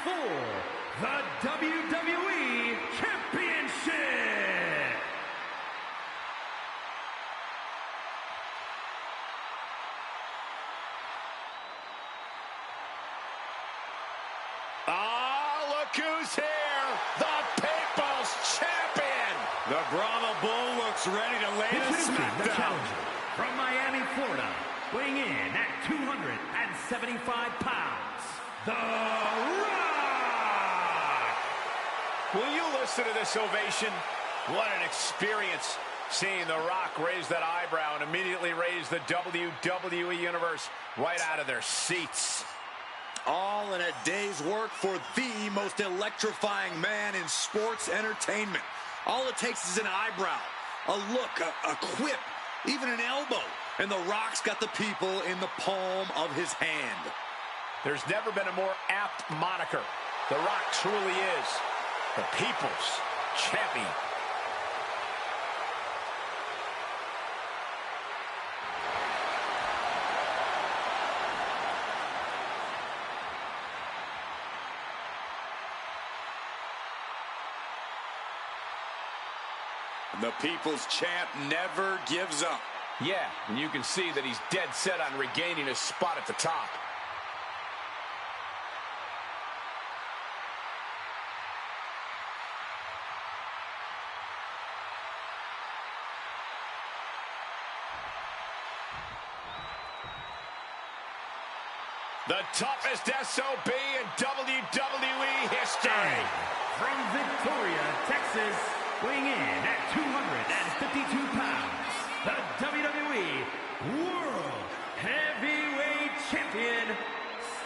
for the WWE Championship. Look who's here, the People's Champion. The Brahma Bull looks ready to lay the smackdown. From Miami, Florida, weighing in at 275 pounds, The Rock! Will you listen to this ovation? What an experience seeing The Rock raise that eyebrow and immediately raise the WWE Universe right out of their seats. All in a day's work for the most electrifying man in sports entertainment. All it takes is an eyebrow, a look, a quip, even an elbow, and The Rock's got the people in the palm of his hand. There's never been a more apt moniker. The Rock truly is the People's Champion. The People's Champ never gives up. Yeah, and you can see that he's dead set on regaining his spot at the top. The toughest SOB in WWE history. From Victoria, Texas, weighing in at 252 pounds, the WWE World Heavyweight Champion,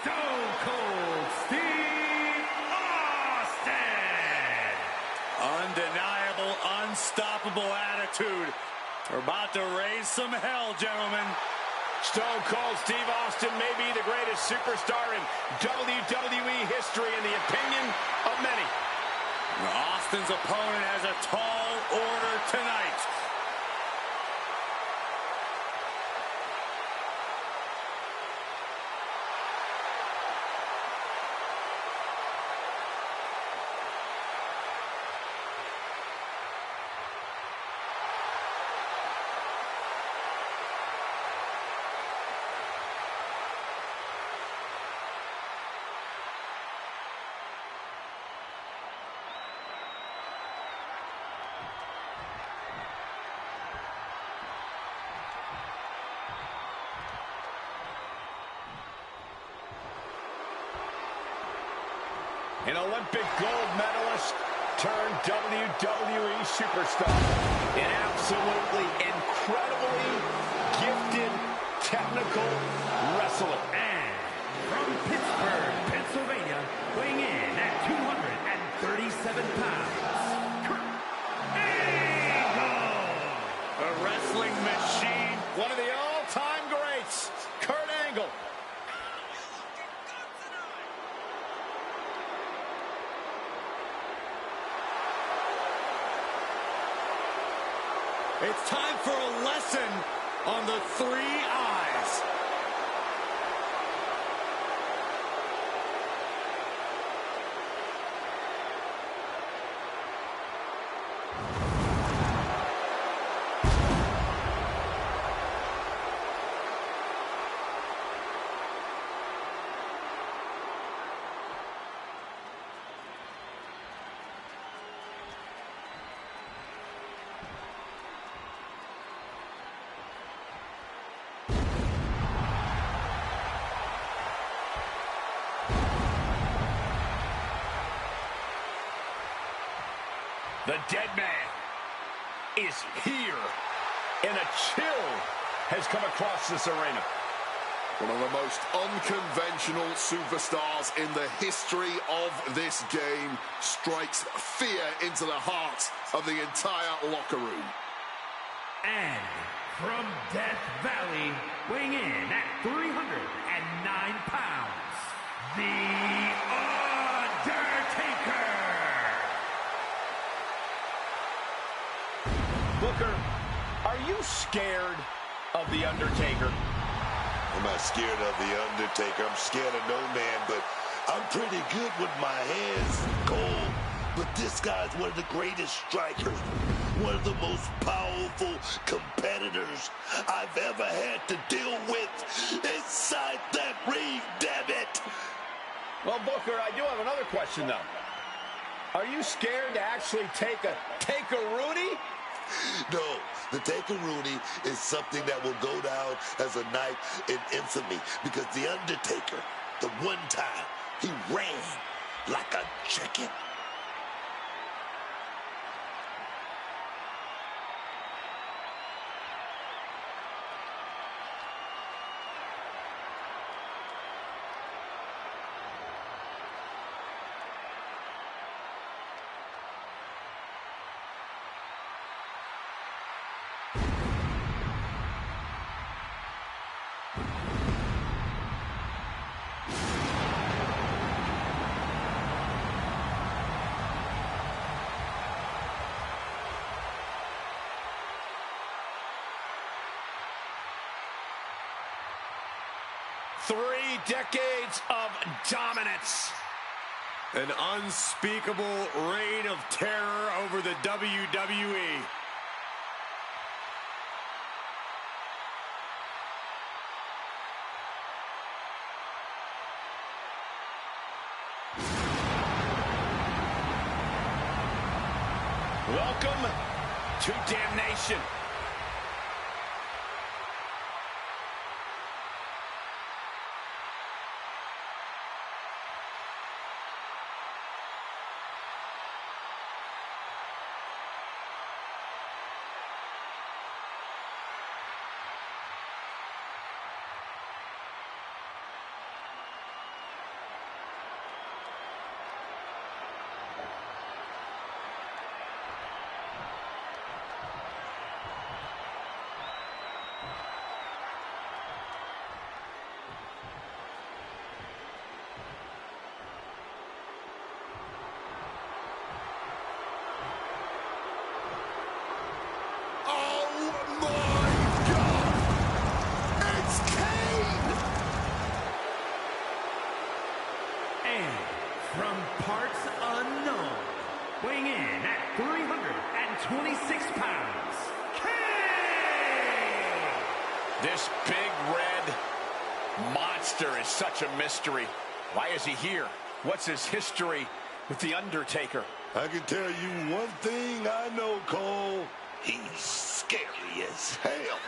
Stone Cold Steve Austin. Undeniable, unstoppable attitude. We're about to raise some hell, gentlemen. Stone Cold Steve Austin may be the greatest superstar in WWE history in the opinion of many. Austin's opponent has a tall order tonight. An Olympic gold medalist turned WWE superstar. An absolutely incredibly gifted technical wrestler. And from Pittsburgh, Pennsylvania, weighing in at 237 pounds, Kurt Angle. A wrestling machine. One of the all-time greats, Kurt Angle. It's time for a lesson on the three eyes. The dead man is here, and a chill has come across this arena. One of the most unconventional superstars in the history of this game strikes fear into the heart of the entire locker room. And from Death Valley, weighing in at 309 pounds, The Undertaker. Booker, are you scared of The Undertaker? I'm not scared of The Undertaker. I'm scared of no man, but I'm pretty good with my hands, Cole, but this guy's one of the greatest strikers, one of the most powerful competitors I've ever had to deal with inside that ring, damn it! Well, Booker, I do have another question, though. Are you scared to actually take a Rooney? No, the Taker-Rooney is something that will go down as a night in infamy because The Undertaker, the one time, he ran like a chicken. Three decades of dominance. An unspeakable reign of terror over the WWE. Welcome to Damnation. From parts unknown, weighing in at 326 pounds, Kane! This big red monster is such a mystery. Why is he here? What's his history with The Undertaker? I can tell you one thing I know, Cole. He's scary as hell.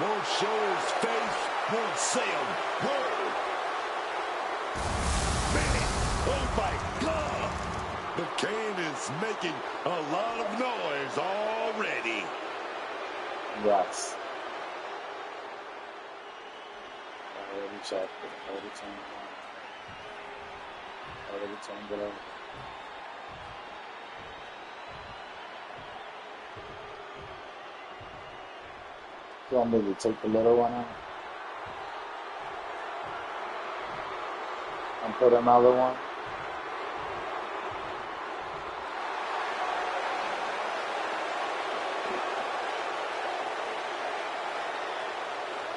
Won't show his face, won't say a word. Man, oh my God! But Kane is making a lot of noise already. Yes. Already checked it. Already turned it on. Already turned it over. You want me to take the little one out? And put another one?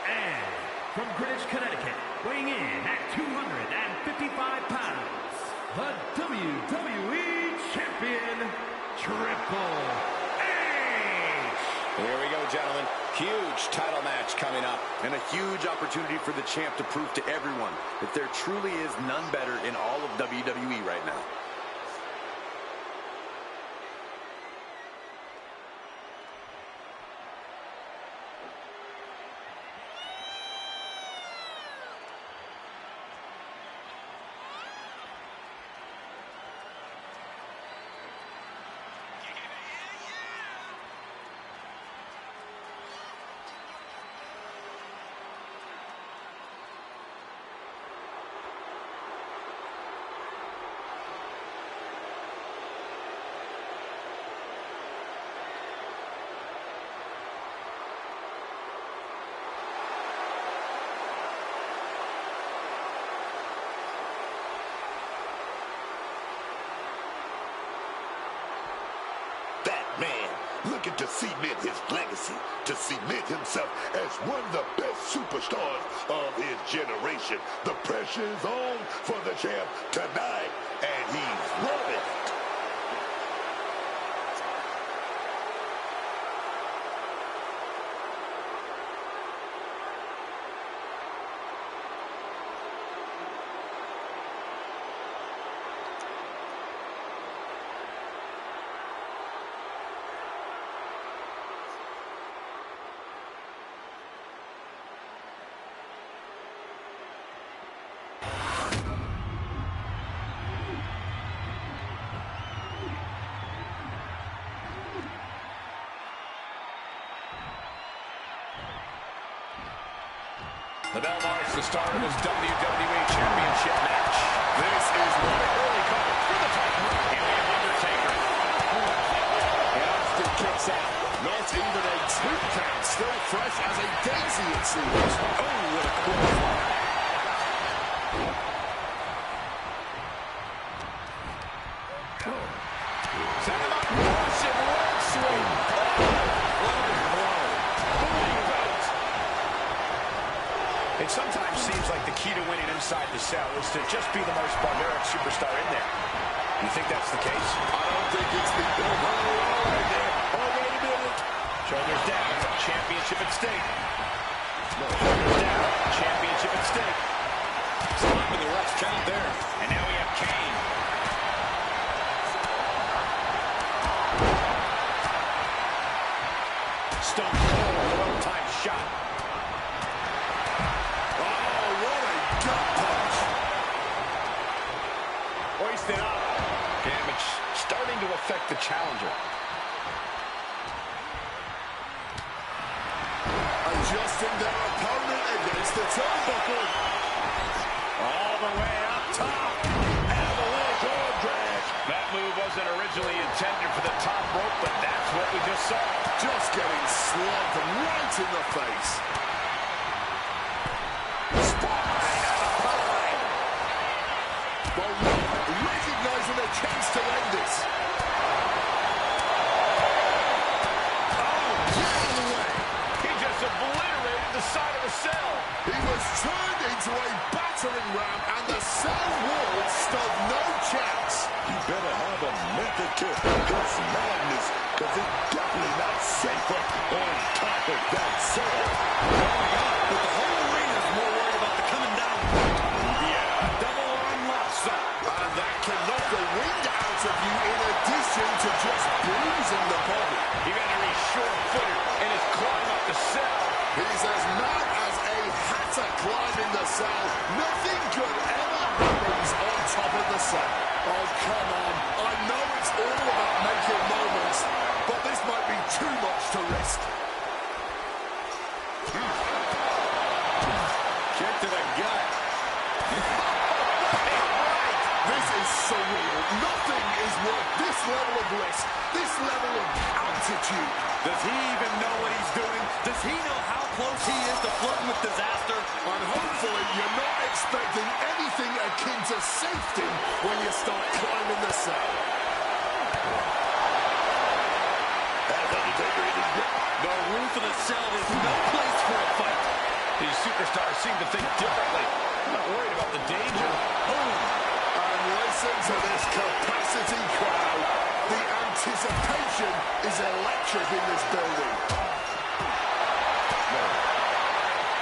And from Greenwich, Connecticut, weighing in at 255 pounds, the WWE Champion, Triple H! Here we go, gentlemen. Huge title match coming up. And a huge opportunity for the champ to prove to everyone that there truly is none better in all of WWE right now. his legacy to cement himself as one of the best superstars of his generation. The pressure is on for the champ tonight, and he's loving it. The bell marks the start of this WWE Championship match. This is one early call for the title. And we have Undertaker. And Austin kicks out. Not even a 2 count. Still fresh as a daisy, it seems. Oh, what a close. Set him up. Russian leg sweep. It sometimes seems like the key to winning inside the cell is to just be the most barbaric superstar in there. You think that's the case? I don't think it's the right there. Oh, wait a minute. Shoulders down. Championship at stake. Shoulders down. Championship at stake. Stopping the ref's count there. And now we have Kane. Stone Cold with a one-time shot. Hoisted up. Damage starting to affect the challenger. Adjusting their opponent against the turnbuckle. All the way up top. Avalanche arm drag. That move wasn't originally intended for the top rope, but that's what we just saw. Just getting slugged right in the face. Recognizing a chance to end this. Oh, get out of the way. He just obliterated the side of the cell. He was turned into a battering ram, and the cell wall stood no chance. You better have a method to his madness, because it's definitely not safer on top of that cell. Going up, but the whole arena is more worried about the coming down. Yeah, double arm lock up. And that can knock the wind out of you in addition to just bruising the body. You got to be sure-footed in his climb up the cell. He's as mad as a hatter climbing the cell. Nothing good ever happens on top of the cell. Oh, come on. I know it's all about making moments, but this might be too much to risk. Kick to the gut. This is surreal. Nothing is worth this level of risk, this level of altitude. Does he even know what he's doing? Does he know how close he is to flirting with disaster? And hopefully you're not expecting anything akin to safety when you start climbing the cell. The roof of the cell is no place for a fight. These superstars seem to think differently. I'm not worried about the danger. And listen to this capacity crowd. The anticipation is electric in this building.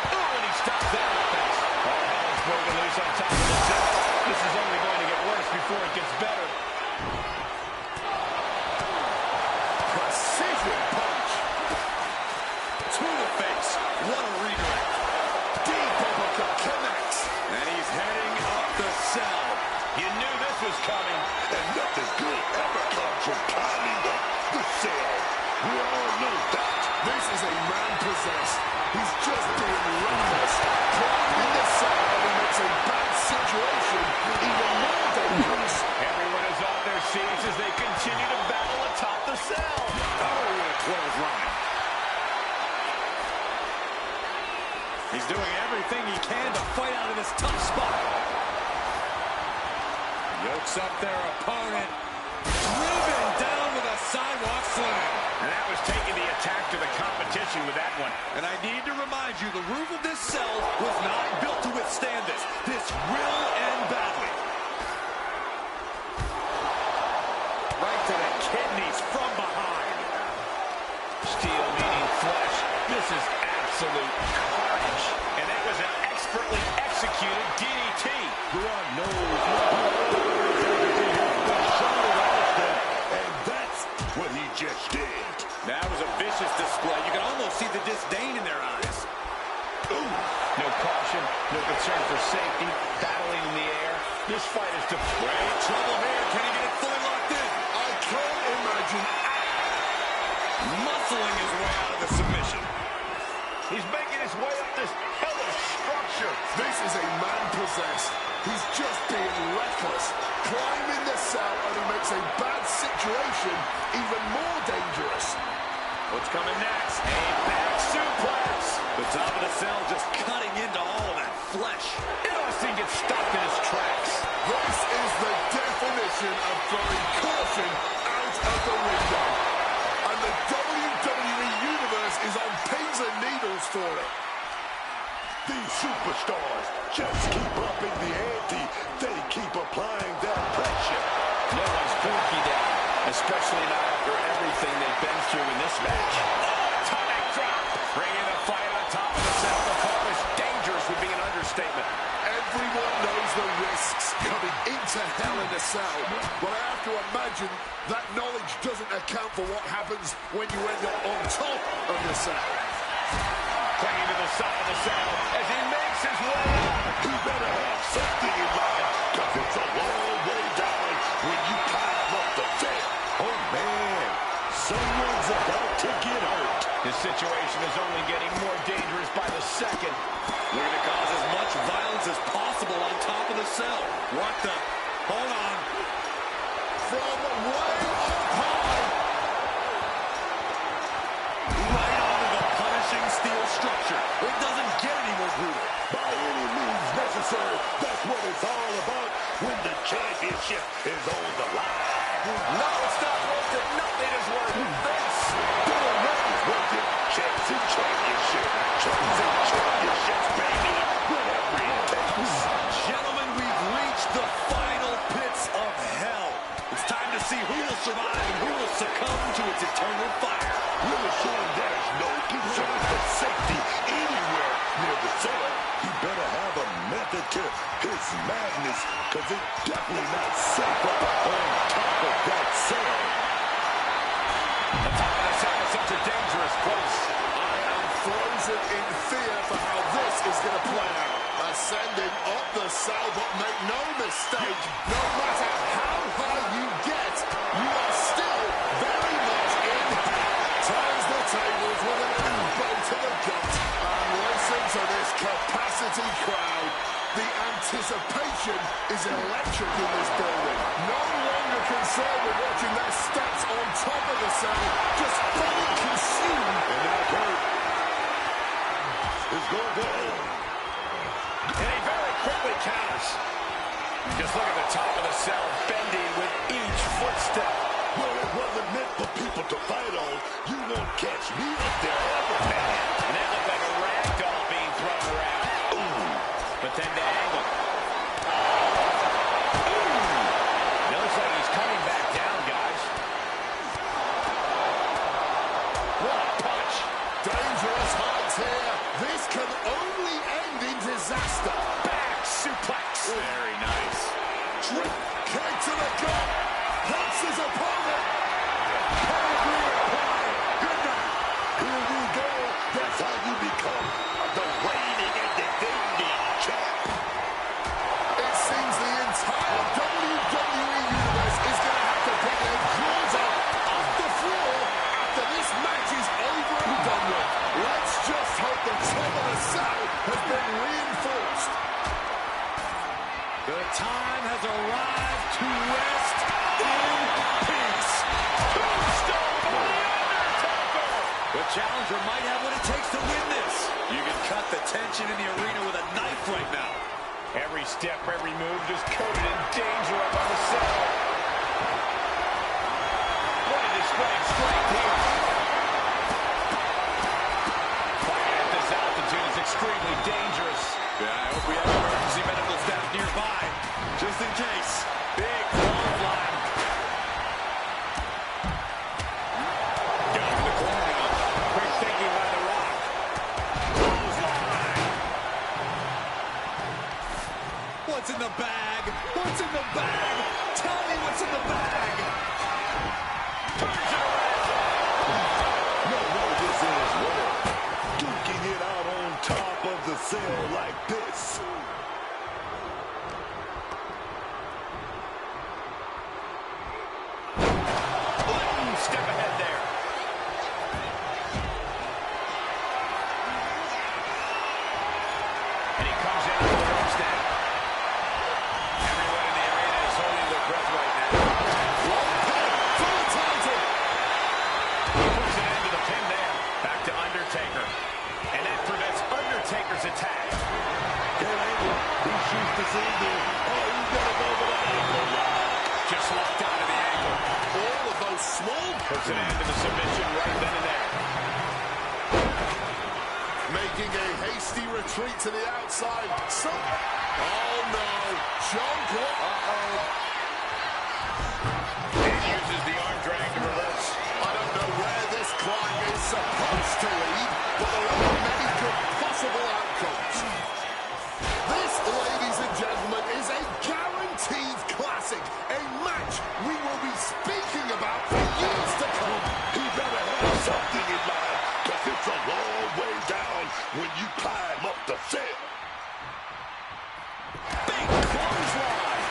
And he stops that offense. All hell is broken loose on top of the cell. This is only going to get worse before it gets better. Precision punch. To the face. What a redirect. Deep uppercut connects. And he's heading up the cell. You knew this was coming. And nothing good ever comes from climbing up the cell. We all know that. This is a man possessed. He's just being reckless. Climbing the cell only makes a bad situation even more dangerous. Everyone is on their seats as they continue to battle atop the cell. Oh, what a close line. He's doing everything he can to fight out of this tough spot. Yokes up their opponent. Driven down with a sidewalk slam. And that was taking the attack to the competition with that one. And I need to remind you, the roof of this cell was not built to withstand this. This will end badly. Right to the kidneys from behind. Steel meeting flesh. This is absolute carnage. And that was an expertly executed DDT. God knows and that's what he just did. That was a vicious display. You can almost see the disdain in their eyes. Ooh. No caution, no concern for safety, battling in the air. This fight is great Trouble here. Can he get it fully locked in? I can't imagine. Muscling his way out of the submission. He's making his way up this hellish structure. This is a man possessed. He's just being reckless. Climbing the cell only makes a bad situation even more dangerous. What's coming next? A back suplex. The top of the cell just cutting into all of that flesh. Austin gets stopped in his tracks. This is the definition of throwing caution out of the window. And the WWE Universe is on pins and needles for it. These superstars just keep upping the ante. They keep applying that pressure. No one's blinking down, especially not after everything they've been through in this match. Atomic drop. Bringing the fight on top of the cell. To call this dangerous would be an understatement. Everyone knows the risks coming into Hell in a Cell. But I have to imagine that knowledge doesn't account for what happens when you end up on top of the cell. Clinging to the side of the cell as he makes his way up. You better have something in mind, because it's a long way down when you climb up the cell. Oh, man, someone's about to get hurt. This situation is only getting more dangerous by the second. We're going to cause as much violence as possible on top of the cell. What the? Hold on. From way up high. Right onto the punishing steel structure. It doesn't get any more brutal. By any means necessary, that's what it's all about when the championship is on the line. No, it's not worth it. Nothing is worth this. Doing what is worth it. Chasing championship. Chasing championships, baby. Whatever it takes. Gentlemen, we've reached the final pits of hell. It's time to see who will survive and who will succumb to its eternal fire. We're showing there's no concern for safety anywhere near the cell. He better have a method to his madness, because it's definitely not safe up on top of that cell. The top of the cell is such a dangerous place. I am frozen in fear for how this is going to play out. Ascending up the cell, but make no mistake, no matter how high you get, you are still very much in hell. Turns the tables with an elbow to the gut. And listen to this capacity crowd. The anticipation is electric in this building. No longer concerned with watching their stats on top of the cell, just fully consumed. And that hurt is going to end. And he very quickly counters. Just look at the top of the cell bending with each footstep. Well, it wasn't meant for people to fight on. You won't catch me up there ever, man. And that looked like a rag doll being thrown around. Ooh. But then the angle. Ooh. It looks like he's coming back down, guys. What a punch. Dangerous heights here. This can only end in disaster. Back suplex. Very nice. Drip kick to the gut. Hurts his opponent. Here we go. That's how you become the reigning and defending champ. It seems the entire WWE Universe is going to have to put their claws up off the floor after this match is over and done with. Let's just hope the top of the cell has been reinforced. The time has arrived to rest in peace. Tombstone by The Undertaker. The challenger might have what it takes to win this. You can cut the tension in the arena with a knife right now. Every step, every move just coated in danger up on the cell. What a display of strength here. extremely dangerous. Yeah, I hope we have emergency medical staff nearby, just in case. Big clothesline. Down to the corner now. Quick thinking by The Rock. Clothesline. What's in the bag? What's in the bag? Tell me what's in the bag. Turns it around. No, this is rare. Duking it out on top of the cell like this. Step ahead there. And he comes in with the ropes now. Everyone in the arena is holding their breath right now. One pin for the title. He puts an end to the pin there. Back to Undertaker. And that prevents Undertaker's attack. He shoots the single. Oh, he's gonna go for the ankle lock. Just locked out of the ankle. All of those small Puts an end to the submission right then and there. making a hasty retreat to the outside. Oh no, choke. And uses the arm drag to reverse. I don't know where this climb is supposed to lead, but there are many good possible outcomes. This, ladies and gentlemen, is a guaranteed classic, a match we will be speaking about for years to come. He better have something in mind, because it's a long way down when you climb up the cell. Big clothesline.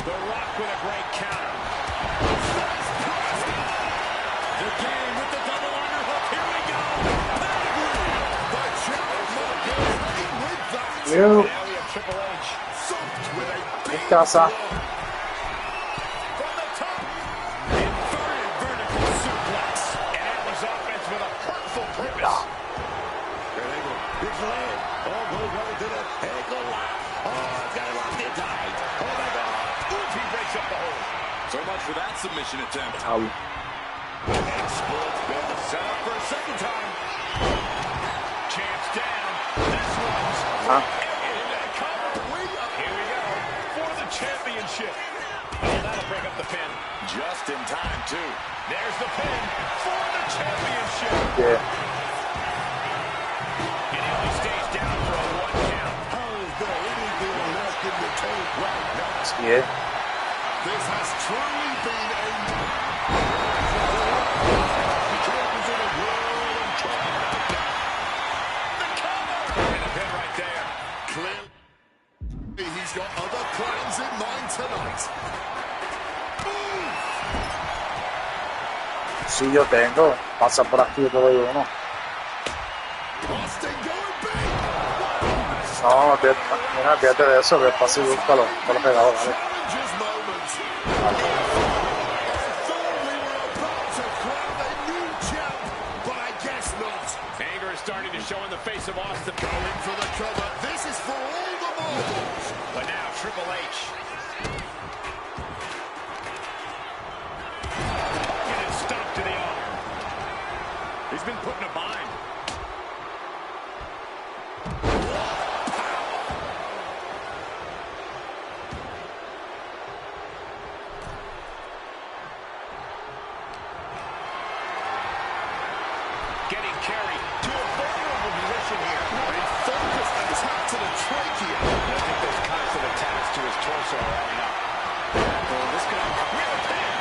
The Rock with a great counter. The game with the double underhook. Here we go. The challenge goes in with that. Ew. Now we have Triple H. Soaked with a big Casa. blow. From the top. Inverted vertical suplex. And that was offense with a hurtful purpose. Great angle. His leg. Oh, goes right to the ankle lock. Oh, it's got it locked in tight. Oh, my God. He breaks up the hold. So much for that submission attempt. Explode bit. Set up for a second time. Champs down. This one's in that cover. Here we go for the championship. Oh, that'll break up the pin. Just in time, too. There's the pin for the championship. Yeah. And he only stays down for a 1 count. How is there anything left in the tank right now? Yeah. This has truly been a Champions of the world and champions. The cover. And the pin right there. clear. He's got other plans in mind tonight. Sí, yo tengo. Pasa por aquí todo y uno. Austin going big. No, mira, fíjate de eso, que pasa y búscalo. Te lo pegado, dale. Challenges moment. I thought we were about to crown a new champ, but I guess not. Anger is starting to show in the face of Austin. Going for the cover. This is for all the marbles. But now Triple H. Getting stomped to the arm. He's been put in a bind. Getting carried to a vulnerable position here. A focused attack to the trachea. I think those constant attacks to his torso are adding up. Well, this could with a pin.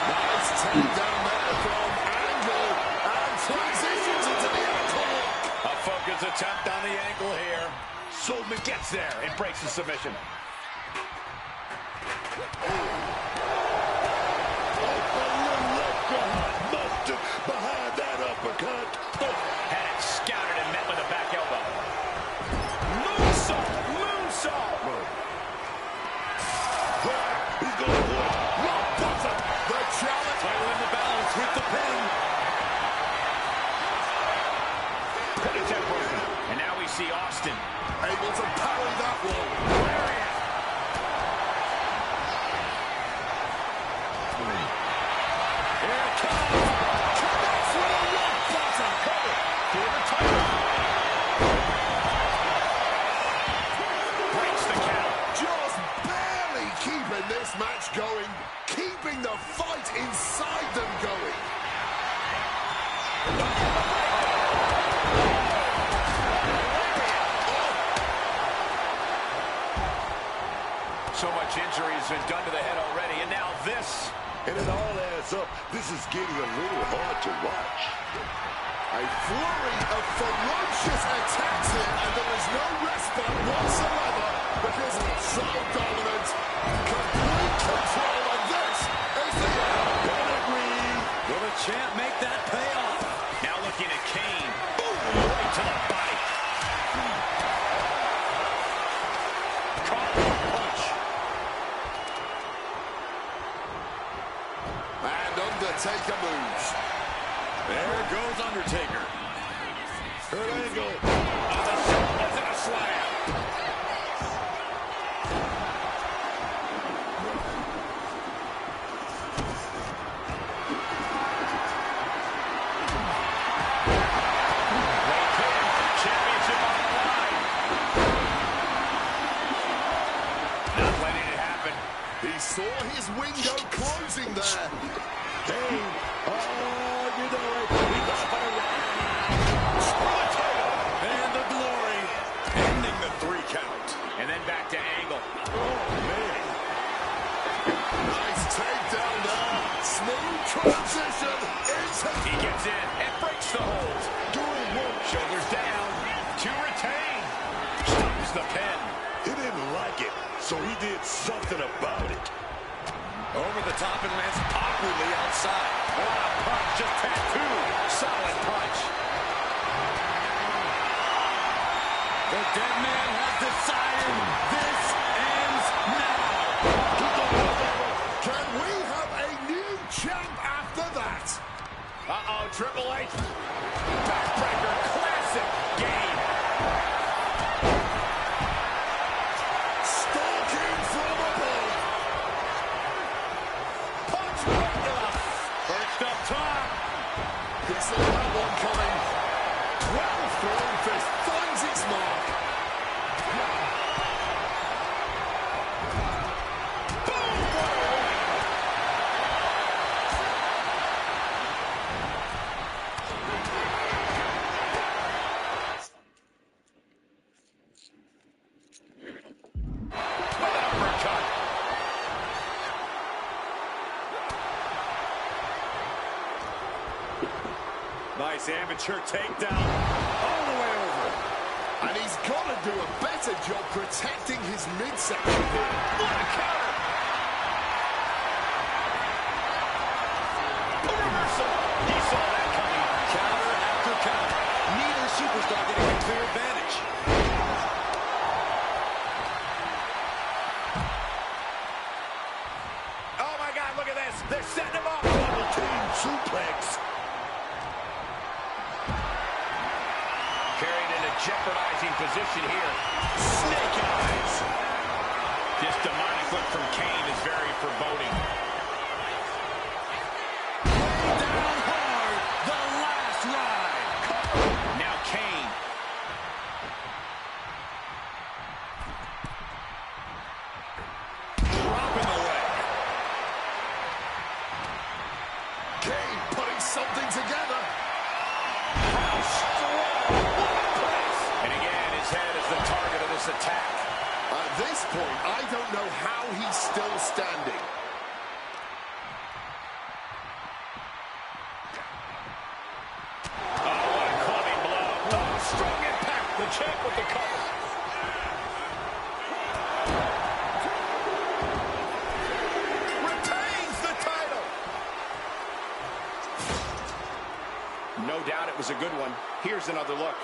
Nice takedown there from Angle. And transitions into the ankle lock. A focused attempt on the ankle here. Soulman gets there and breaks the submission. Mustard behind that uppercut. Had it scouted and met with a back elbow. Moonsault! Moonsault! He's going for it. Rock bottom. The challenge. Title in the balance with the pin. Pin attempt broken. And now we see Austin. Able to parry that one. Here it comes. has been done to the head already, and now this. And it all adds up. This is getting a little hard to watch. A flurry of ferocious attacks here, and there is no respite whatsoever because it's so dominant. Complete control, and this is the end. Pedigree. Will the champ make that pay off? Now looking at Kane. Boom! Right to the body. Caught with a punch. And Undertaker moves. There goes Undertaker. Kurt Angle. On the shoulders and a slam. Championship on the line. Not letting it happen. He saw his window closing there. Kane. Oh, you know it. He's off on a And the glory. Ending the 3 count. And then back to Angle. Oh, man. Nice takedown there. Smooth transition into... He gets in and breaks the hold. Doing work. Shoulders down to retain. Stops the pin. He didn't like it, so he did something about it. Over the top and lands awkwardly outside. Wow, punch just tattooed. Solid punch. The dead man has decided this ends now. Can we have a new champ after that? Uh-oh, Triple H. Backbreaker, classic game. Stalking from above. Punch right to the perched up top. He saw that one coming. 12 throwing fist finds its mark. Nice amateur takedown all the way over. And he's got to do a better job protecting his midsection here. What a counter. A reversal. He saw that coming. Counter after counter. Neither superstar getting a clear advantage. Oh, my God, look at this. They're setting him up. Double team suplex. Carried in a jeopardizing position here. Snake eyes. This demonic look from Kane is very foreboding. Down hard. The last ride. Now Kane. Dropping the leg. Kane putting something together. How strong. What a place. And again, his head is the target of this attack. At this point, I don't know how he's still standing. Oh, what a clubbing blow. Oh, strong impact. The champ with the cover. Retains the title. No doubt it was a good one. Here's another look.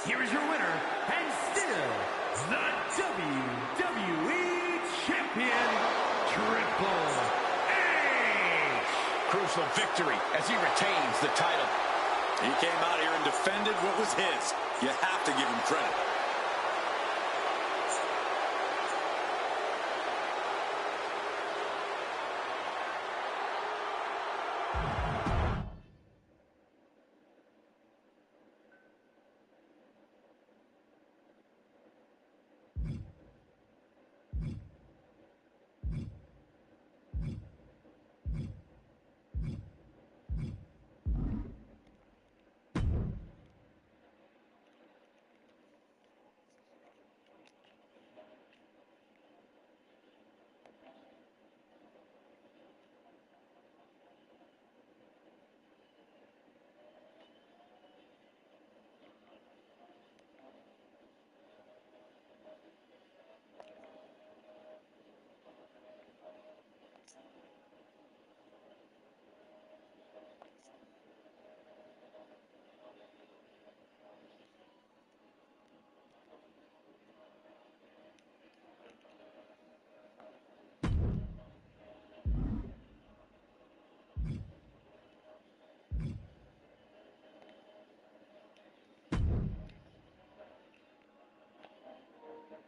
Here is your winner, and still the WWE Champion, Triple H. Crucial victory as he retains the title. He came out here and defended what was his. You have to give him credit.